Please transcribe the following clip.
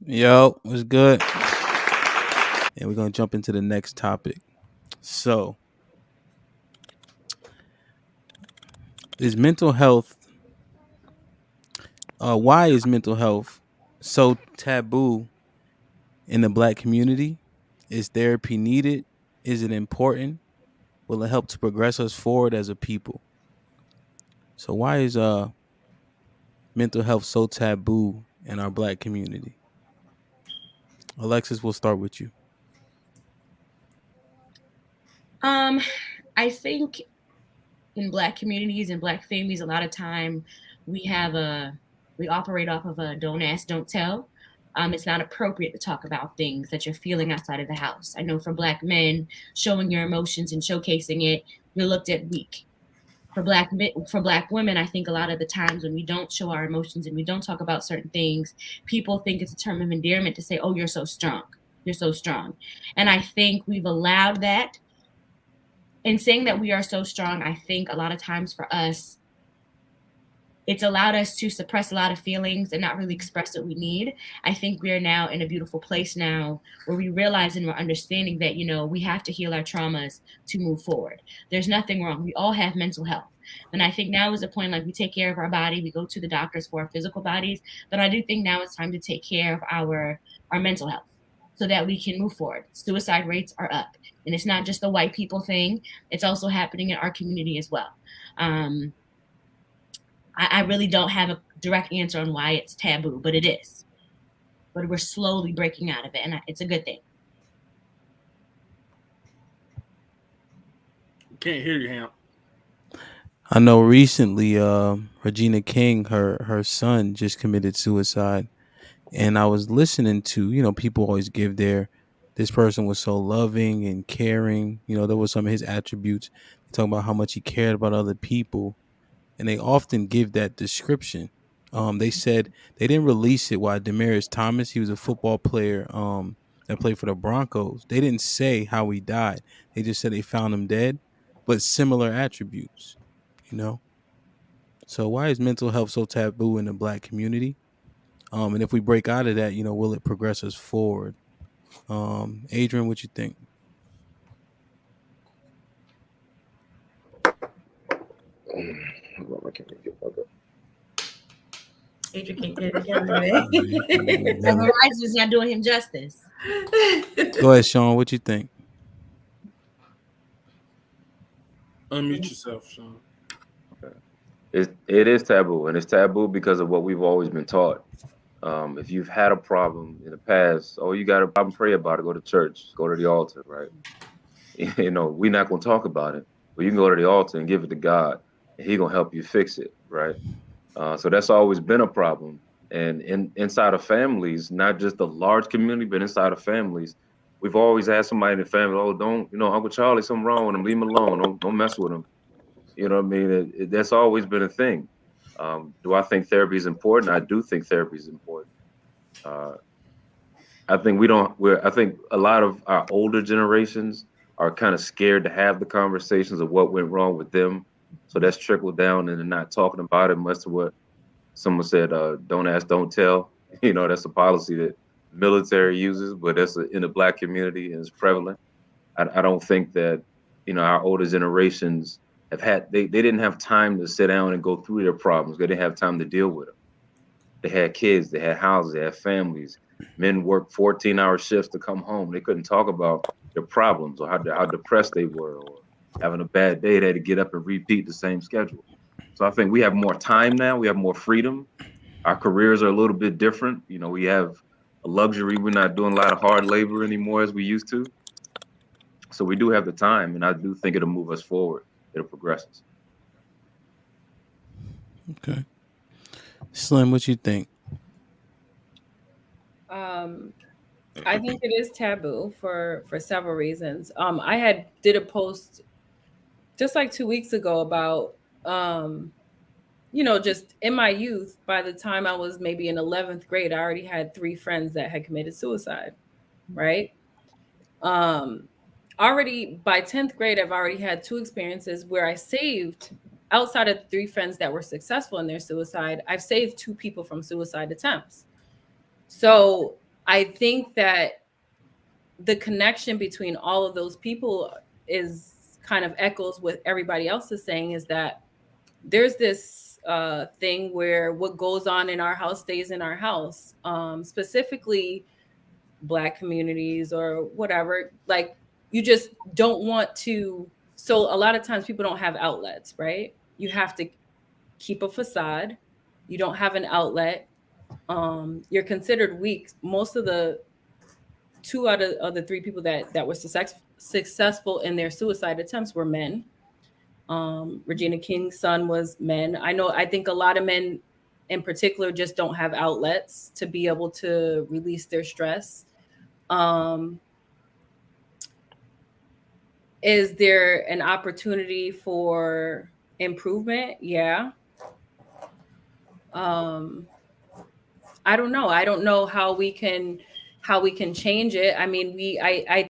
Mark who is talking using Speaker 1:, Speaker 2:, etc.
Speaker 1: Yo, what's good? And we're gonna jump into the next topic. So, is mental health? Why is mental health so taboo in the Black community? Is therapy needed? Is it important? Will it help to progress us forward as a people? So, why is mental health so taboo in our Black community? Alexis, we'll start with you.
Speaker 2: Um, I think in Black communities and Black families, a lot of time we have a we operate off of a don't ask, don't tell. It's not appropriate to talk about things that you're feeling outside of the house. I know for Black men, showing your emotions and showcasing it, you're looked at weak. For Black women, I think a lot of the times when we don't show our emotions and we don't talk about certain things, people think it's a term of endearment to say, "Oh, you're so strong. You're so strong." And I think we've allowed that in saying that we are so strong. I think a lot of times for us, it's allowed us to suppress a lot of feelings and not really express what we need. I think we are now in a beautiful place now where we realize and we're understanding that, we have to heal our traumas to move forward. There's nothing wrong. We all have mental health. And I think now is the point, like, we take care of our body, we go to the doctors for our physical bodies, but I do think now it's time to take care of our mental health so that we can move forward. Suicide rates are up. And it's not just a white people thing, it's also happening in our community as well. Um, I really don't have a direct answer on why it's taboo, but it is. But we're slowly breaking out of it, and it's a good thing.
Speaker 3: Can't hear you, Ham.
Speaker 1: I know recently, Regina King, her son, just committed suicide. And I was listening to, people always give this person was so loving and caring. There was some of his attributes. They talk about how much he cared about other people. And they often give that description. They said they didn't release it while Demarius Thomas, he was a football player that played for the Broncos. They didn't say how he died. They just said they found him dead, but similar attributes, you know? So why is mental health so taboo in the Black community? And if we break out of that, will it progress us forward? Adrian, what you think?
Speaker 2: Adrian can't get it together today. And Verizon's not doing him justice.
Speaker 1: Go ahead, Sean. What you think?
Speaker 3: Unmute yourself, Sean.
Speaker 4: It is taboo, and it's taboo because of what we've always been taught. If you've had a problem in the past, oh, you got a problem, pray about it, go to church, go to the altar, right? We're not going to talk about it, but you can go to the altar and give it to God, and He going to help you fix it, right? So that's always been a problem. And inside of families, not just the large community, but inside of families, we've always had somebody in the family, oh, don't, Uncle Charlie, something wrong with him, leave him alone, don't mess with him. You know what I mean? That's always been a thing. Do I think therapy is important? I do think therapy is important. Uh, I think I think a lot of our older generations are kind of scared to have the conversations of what went wrong with them. So that's trickled down into not talking about it, much to what someone said, don't ask, don't tell. That's a policy that military uses, but that's in the Black community and it's prevalent. I don't think that, our older generations they didn't have time to sit down and go through their problems. They didn't have time to deal with them. They had kids, they had houses, they had families. Men worked 14-hour shifts to come home. They couldn't talk about their problems or how depressed they were or having a bad day. They had to get up and repeat the same schedule. So I think we have more time now. We have more freedom. Our careers are a little bit different. We have a luxury. We're not doing a lot of hard labor anymore as we used to. So we do have the time, and I do think it'll move us forward. It'll progress us.
Speaker 1: Okay. Slim, what you think?
Speaker 5: I think it is taboo for several reasons. I did a post just like 2 weeks ago about just in my youth, by the time I was maybe in 11th grade, I already had 3 friends that had committed suicide, right? Already by 10th grade, I've already had 2 experiences where I saved, outside of 3 friends that were successful in their suicide, I've saved 2 people from suicide attempts. So I think that the connection between all of those people is kind of echoes what everybody else is saying, is that there's this thing where what goes on in our house stays in our house. Specifically Black communities or whatever, like you just don't want to. So a lot of times people don't have outlets, right? You have to keep a facade. You don't have an outlet. You're considered weak. Most of the two out of the three people that were successful in their suicide attempts were men. Regina King's son was men. I think a lot of men in particular just don't have outlets to be able to release their stress. Is there an opportunity for improvement? Yeah. I don't know. I don't know how we can change it. I mean, I